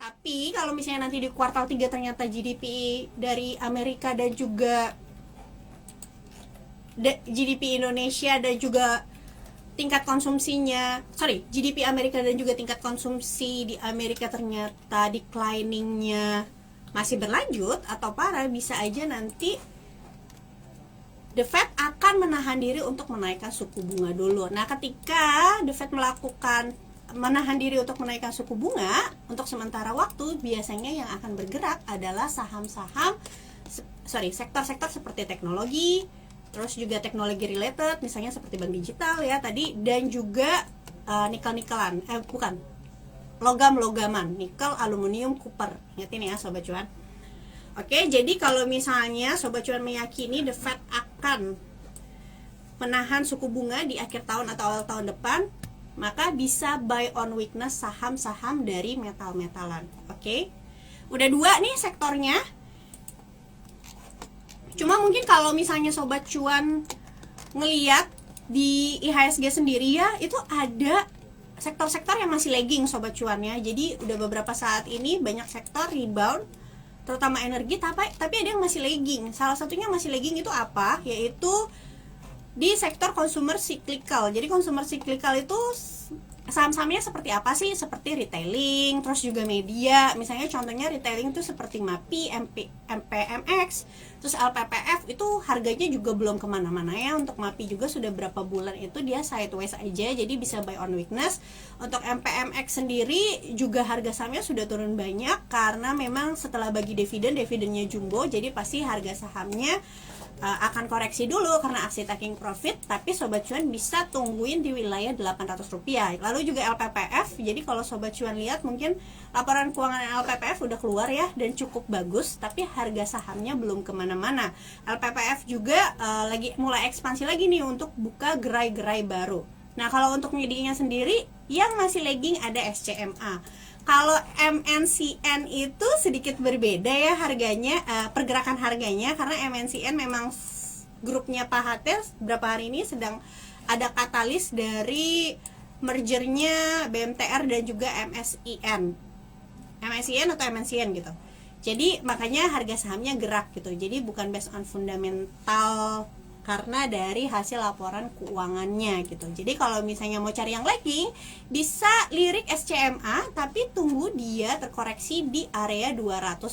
Tapi kalau misalnya nanti di kuartal 3 ternyata GDP dari Amerika dan juga GDP Indonesia dan juga tingkat konsumsinya, GDP Amerika dan juga tingkat konsumsi di Amerika ternyata decliningnya masih berlanjut atau parah, bisa aja nanti The Fed akan menahan diri untuk menaikkan suku bunga dulu. Nah, ketika The Fed menahan diri untuk menaikkan suku bunga untuk sementara waktu, biasanya yang akan bergerak adalah sektor-sektor seperti teknologi, terus juga teknologi related, misalnya seperti bank digital ya tadi, dan juga logam-logaman, nikel, aluminium, copper. Ingatin ya Sobat Cuan. Oke, jadi kalau misalnya Sobat Cuan meyakini The Fed akan menahan suku bunga di akhir tahun atau awal tahun depan, maka bisa buy on weakness saham-saham dari metal-metalan. Oke, udah 2 nih sektornya. Cuma mungkin kalau misalnya Sobat Cuan ngeliat di IHSG sendiri ya, itu ada sektor-sektor yang masih lagging Sobat Cuan ya. Jadi udah beberapa saat ini banyak sektor rebound, terutama energi, tapi ada yang masih lagging. Salah satunya masih lagging itu apa? Yaitu di sektor consumer cyclical. Jadi consumer cyclical itu saham-sahamnya seperti apa sih? Seperti retailing, terus juga media. Misalnya contohnya retailing itu seperti MAPI, MPMX, terus LPPF itu harganya juga belum kemana-mana ya. Untuk MAPI juga sudah berapa bulan itu dia sideways aja, jadi bisa buy on weakness. Untuk MPMX sendiri juga harga sahamnya sudah turun banyak karena memang setelah bagi dividennya jumbo, jadi pasti harga sahamnya akan koreksi dulu karena aksi taking profit, tapi Sobat Cuan bisa tungguin di wilayah Rp800. Lalu juga LPPF, jadi kalau Sobat Cuan lihat mungkin laporan keuangan LPPF udah keluar ya dan cukup bagus, tapi harga sahamnya belum kemana-mana. LPPF juga lagi mulai ekspansi lagi nih untuk buka gerai-gerai baru. Nah, kalau untuk medianya sendiri yang masih lagging ada SCMA. Kalau MNCN itu sedikit berbeda ya harganya, pergerakan harganya, karena MNCN memang grupnya Pak Hatel beberapa hari ini sedang ada katalis dari mergernya BMTR dan juga MSIN atau MNCN gitu. Jadi makanya harga sahamnya gerak gitu. Jadi bukan based on fundamental, karena dari hasil laporan keuangannya gitu. Jadi kalau misalnya mau cari yang lagging, bisa lirik SCMA, tapi tunggu dia terkoreksi di area Rp200.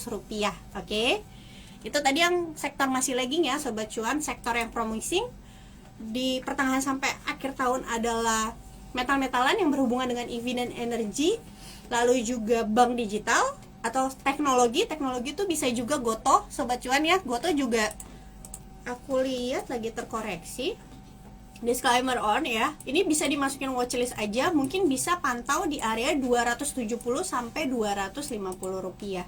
Oke? Itu tadi yang sektor masih lagging ya Sobat Cuan. Sektor yang promising di pertengahan sampai akhir tahun adalah metal-metalan yang berhubungan dengan EV dan energi, lalu juga bank digital atau teknologi. Teknologi itu bisa juga Gotoh Sobat Cuan ya. Gotoh juga aku lihat lagi terkoreksi. Disclaimer on ya, ini bisa dimasukin watchlist aja, mungkin bisa pantau di area Rp270 sampai Rp250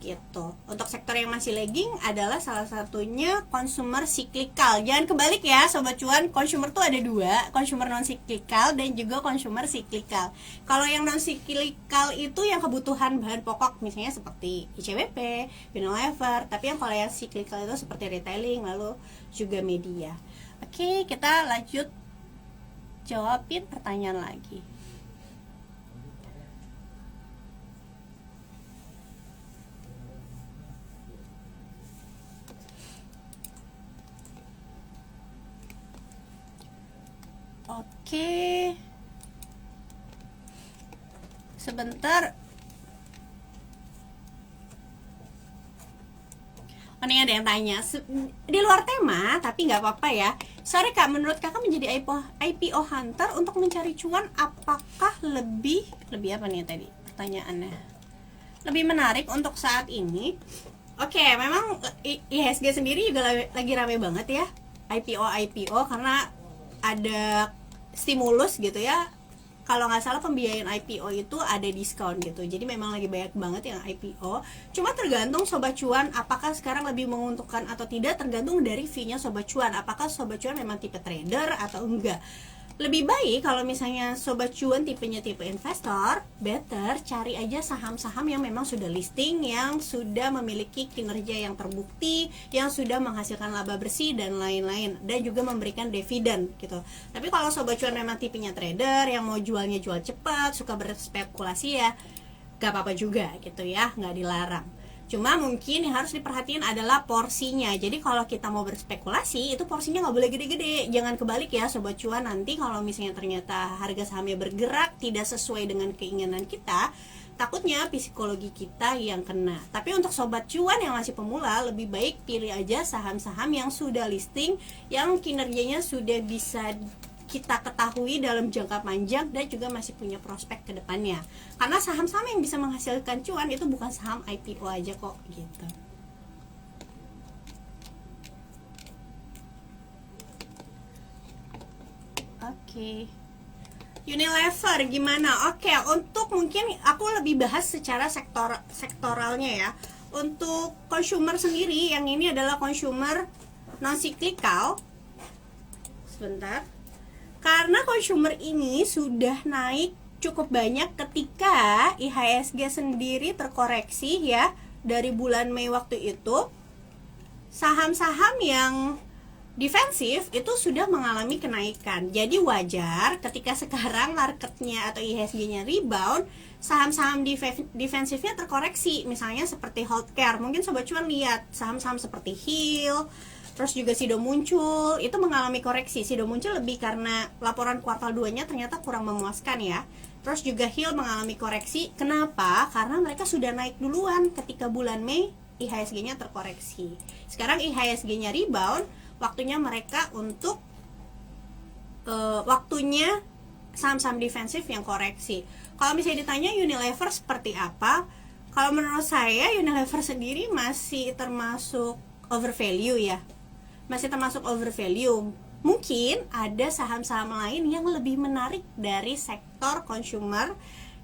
gitu. Untuk sektor yang masih lagging adalah salah satunya consumer cyclical. Jangan kebalik ya Sobat Cuan, consumer tuh ada 2, consumer non cyclical dan juga consumer cyclical. Kalau yang non cyclical itu yang kebutuhan bahan pokok, misalnya seperti ICBP, Unilever, tapi yang kalau yang cyclical itu seperti retailing, lalu juga media. Oke, kita lanjut jawabin pertanyaan lagi. Oke, sebentar. Oh, ini ada yang tanya di luar tema, tapi nggak apa-apa ya. Sorry Kak, menurut Kakak menjadi IPO hunter untuk mencari cuan, apakah lebih apa nih tadi pertanyaannya? Lebih menarik untuk saat ini? Oke, memang IHSG sendiri juga lagi rame banget ya IPO karena ada stimulus gitu ya. Kalau nggak salah pembiayaan IPO itu ada diskon gitu. Jadi memang lagi banyak banget yang IPO. Cuma tergantung Sobat Cuan apakah sekarang lebih menguntungkan atau tidak, tergantung dari fee-nya Sobat Cuan. Apakah Sobat Cuan memang tipe trader atau enggak. Lebih baik kalau misalnya Sobat Cuan tipenya tipe investor, better cari aja saham-saham yang memang sudah listing, yang sudah memiliki kinerja yang terbukti, yang sudah menghasilkan laba bersih dan lain-lain, dan juga memberikan dividen gitu. Tapi kalau Sobat Cuan memang tipenya trader yang mau jualnya jual cepat, suka berspekulasi ya, gak apa-apa juga gitu ya, nggak dilarang. Cuma mungkin yang harus diperhatiin adalah porsinya. Jadi kalau kita mau berspekulasi, itu porsinya nggak boleh gede-gede. Jangan kebalik ya Sobat Cuan, nanti kalau misalnya ternyata harga sahamnya bergerak tidak sesuai dengan keinginan kita, takutnya psikologi kita yang kena. Tapi untuk Sobat Cuan yang masih pemula, lebih baik pilih aja saham-saham yang sudah listing, yang kinerjanya sudah bisa kita ketahui dalam jangka panjang dan juga masih punya prospek ke depannya. Karena saham-saham yang bisa menghasilkan cuan itu bukan saham IPO aja kok gitu. Oke. Unilever gimana? Oke, untuk mungkin aku lebih bahas secara sektoralnya ya. Untuk consumer sendiri, yang ini adalah consumer non cyclical. Sebentar. Karena consumer ini sudah naik cukup banyak ketika IHSG sendiri terkoreksi ya dari bulan Mei waktu itu. Saham-saham yang defensif itu sudah mengalami kenaikan. Jadi wajar ketika sekarang marketnya atau IHSG-nya rebound, saham-saham defensifnya terkoreksi. Misalnya seperti healthcare. Mungkin Sobat Cuan lihat saham-saham seperti Heal, terus juga Sido muncul, itu mengalami koreksi. Sido muncul lebih karena laporan kuartal 2-nya ternyata kurang memuaskan ya. Terus juga Heal mengalami koreksi. Kenapa? Karena mereka sudah naik duluan ketika bulan Mei IHSG-nya terkoreksi. Sekarang IHSG-nya rebound, waktunya mereka untuk waktunya saham-saham defensif yang koreksi. Kalau misalnya ditanya Unilever seperti apa? Kalau menurut saya Unilever sendiri masih termasuk overvalue ya. Masih termasuk overvalue. Mungkin ada saham-saham lain yang lebih menarik dari sektor consumer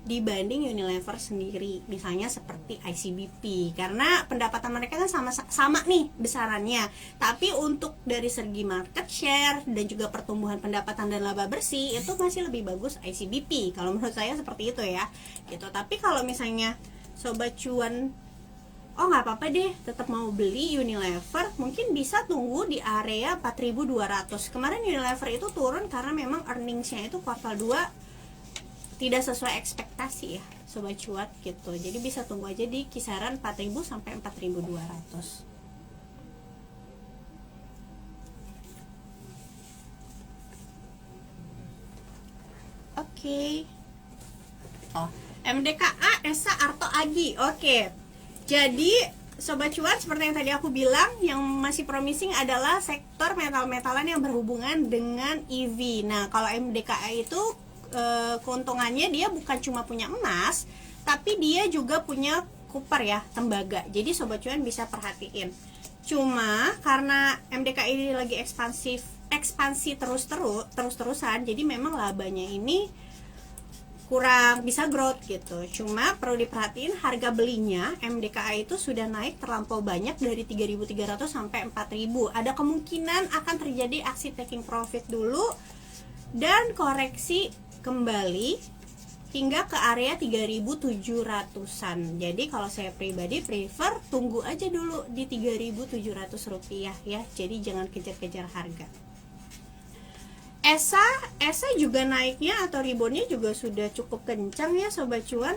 dibanding Unilever sendiri, misalnya seperti ICBP, karena pendapatan mereka kan sama nih besarannya, tapi untuk dari segi market share dan juga pertumbuhan pendapatan dan laba bersih itu masih lebih bagus ICBP, kalau menurut saya seperti itu ya gitu. Tapi kalau misalnya Sobat Cuan nggak apa-apa deh tetap mau beli Unilever, mungkin bisa tunggu di area 4.200. Kemarin Unilever itu turun karena memang earningsnya itu kuartal 2 tidak sesuai ekspektasi ya Sobat Cuan gitu. Jadi bisa tunggu aja di kisaran 4.000 sampai 4.200. Oke. MDKA Esa Arto Agi. Oke. Jadi Sobat Cuan, seperti yang tadi aku bilang, yang masih promising adalah sektor metal-metalan yang berhubungan dengan EV. Nah, kalau MDKA itu keuntungannya dia bukan cuma punya emas, tapi dia juga punya Cooper ya, tembaga. Jadi Sobat Cuan bisa perhatiin. Cuma karena MDKA ini lagi ekspansi terus-terusan, jadi memang labanya ini kurang bisa growth gitu. Cuma perlu diperhatiin harga belinya MDKA itu sudah naik terlampau banyak dari 3.300 sampai 4.000. Ada kemungkinan akan terjadi aksi taking profit dulu dan koreksi kembali hingga ke area 3.700-an. Jadi kalau saya pribadi prefer tunggu aja dulu di 3.700 rupiah ya. Jadi jangan kejar-kejar harga. ESA juga naiknya atau reboundnya juga sudah cukup kencang ya Sobat Cuan.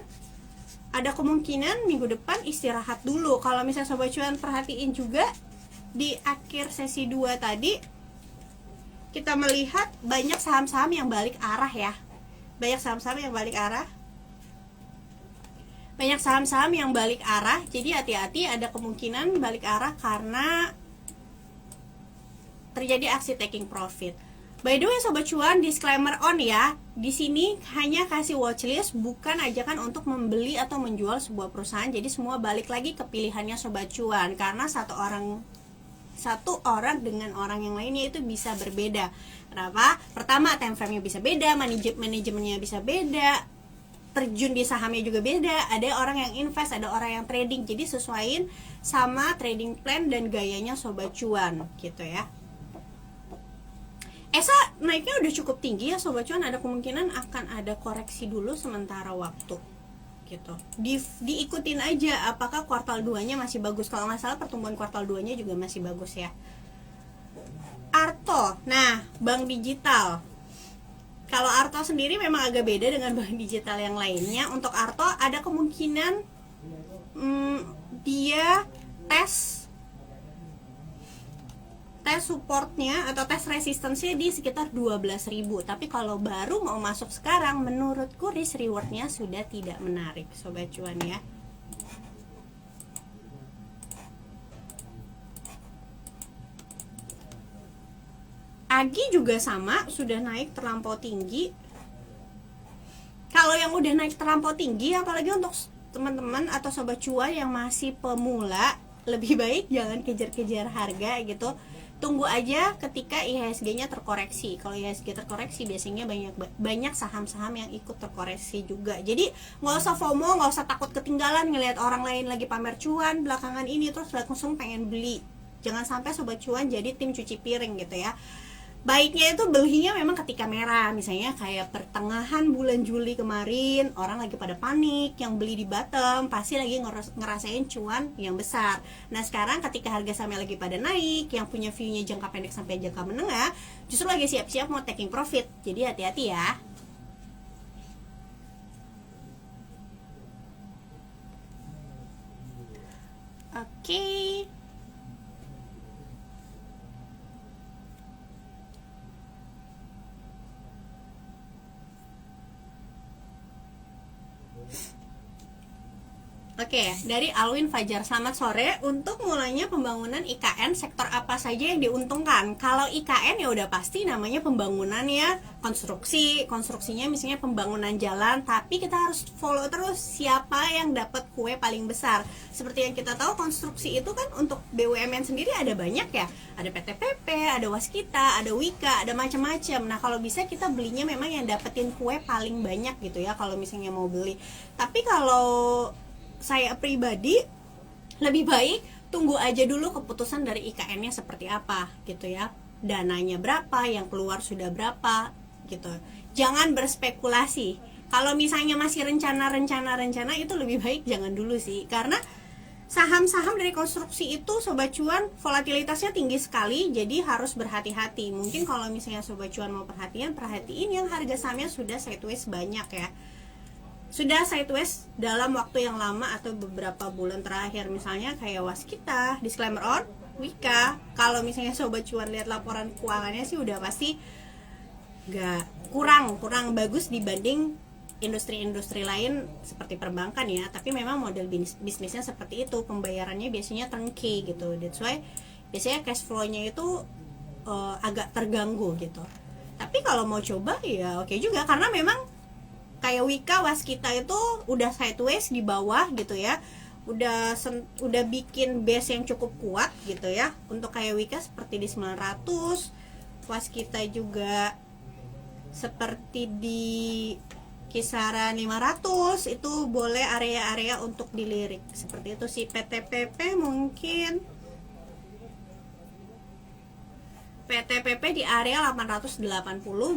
Ada kemungkinan minggu depan istirahat dulu. Kalau misalnya Sobat Cuan perhatiin juga di akhir sesi 2 tadi kita melihat banyak saham-saham yang balik arah ya. Banyak saham-saham yang balik arah. Jadi hati-hati, ada kemungkinan balik arah karena terjadi aksi taking profit. By the way Sobat Cuan, disclaimer on ya. Di sini hanya kasih watchlist, bukan ajakan untuk membeli atau menjual sebuah perusahaan. Jadi semua balik lagi ke pilihannya Sobat Cuan, karena satu orang dengan orang yang lainnya itu bisa berbeda. Kenapa? Pertama, time frame-nya bisa beda, manajemennya bisa beda, terjun di sahamnya juga beda. Ada orang yang invest, ada orang yang trading. Jadi sesuaiin sama trading plan dan gayanya Sobat Cuan gitu ya. ESA naiknya udah cukup tinggi ya Sobat Cuan, ada kemungkinan akan ada koreksi dulu sementara waktu gitu. Diikutin aja apakah kuartal 2-nya masih bagus. Kalau nggak salah pertumbuhan kuartal 2-nya juga masih bagus ya. Arto, nah bank digital Kalau Arto sendiri memang agak beda dengan bank digital yang lainnya. Untuk Arto ada kemungkinan dia tes supportnya atau tes resistensinya di sekitar 12.000. Tapi kalau baru mau masuk sekarang, menurutku risk rewardnya sudah tidak menarik, sobat cuan ya. Agi juga sama, sudah naik terlampau tinggi. Kalau yang udah naik terlampau tinggi, apalagi untuk teman-teman atau sobat cuan yang masih pemula, lebih baik jangan kejar-kejar harga gitu. Tunggu aja ketika IHSG-nya terkoreksi. Kalau IHSG terkoreksi biasanya banyak saham-saham yang ikut terkoreksi juga. Jadi nggak usah FOMO, nggak usah takut ketinggalan ngelihat orang lain lagi pamer cuan belakangan ini terus langsung pengen beli. Jangan sampai sobat cuan jadi tim cuci piring gitu ya. Baiknya itu belinya memang ketika merah, misalnya kayak pertengahan bulan Juli kemarin, orang lagi pada panik, yang beli di bottom pasti lagi ngerasain cuan yang besar. Nah sekarang ketika harga sahamnya lagi pada naik, yang punya view-nya jangka pendek sampai jangka menengah, justru lagi siap-siap mau taking profit. Jadi hati-hati ya. Oke. Oke, dari Alwin Fajar, selamat sore. Untuk mulainya pembangunan IKN, sektor apa saja yang diuntungkan? Kalau IKN ya udah pasti namanya pembangunan ya, konstruksinya misalnya pembangunan jalan, tapi kita harus follow terus siapa yang dapat kue paling besar. Seperti yang kita tahu, konstruksi itu kan untuk BUMN sendiri ada banyak ya, ada PTPP, ada Waskita, ada Wika, ada macam-macam. Nah kalau bisa kita belinya memang yang dapetin kue paling banyak gitu ya, kalau misalnya mau beli. Tapi kalau saya pribadi lebih baik tunggu aja dulu keputusan dari IKN-nya seperti apa gitu ya, dananya berapa, yang keluar sudah berapa gitu. Jangan berspekulasi. Kalau misalnya masih rencana itu lebih baik jangan dulu sih, karena saham-saham dari konstruksi itu sobat cuan volatilitasnya tinggi sekali, jadi harus berhati-hati. Mungkin kalau misalnya sobat cuan mau perhatiin yang harga sahamnya sudah sideways banyak ya, sudah sideways dalam waktu yang lama atau beberapa bulan terakhir, misalnya kayak Waskita, disclaimer on, Wika. Kalau misalnya sobat cuan lihat laporan keuangannya sih udah pasti kurang bagus dibanding industri-industri lain seperti perbankan ya. Tapi memang model bisnisnya seperti itu, pembayarannya biasanya turnkey gitu. That's why biasanya cash flow-nya itu agak terganggu gitu. Tapi kalau mau coba ya oke juga, karena memang kayak Wika, Waskita itu udah sideways di bawah gitu ya, udah bikin base yang cukup kuat gitu ya. Untuk kayak Wika seperti di 900, Waskita juga seperti di kisaran 500, itu boleh area-area untuk dilirik seperti itu sih. PTPP mungkin PTPP di area 880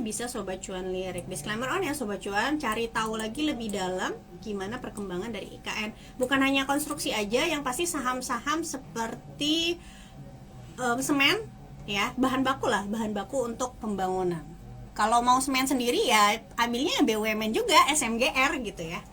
bisa sobat cuan lirik. Disclaimer on ya sobat cuan, cari tahu lagi lebih dalam gimana perkembangan dari IKN. Bukan hanya konstruksi aja, yang pasti saham-saham seperti semen ya, bahan baku untuk pembangunan. Kalau mau semen sendiri ya ambilnya BUMN juga, SMGR gitu ya.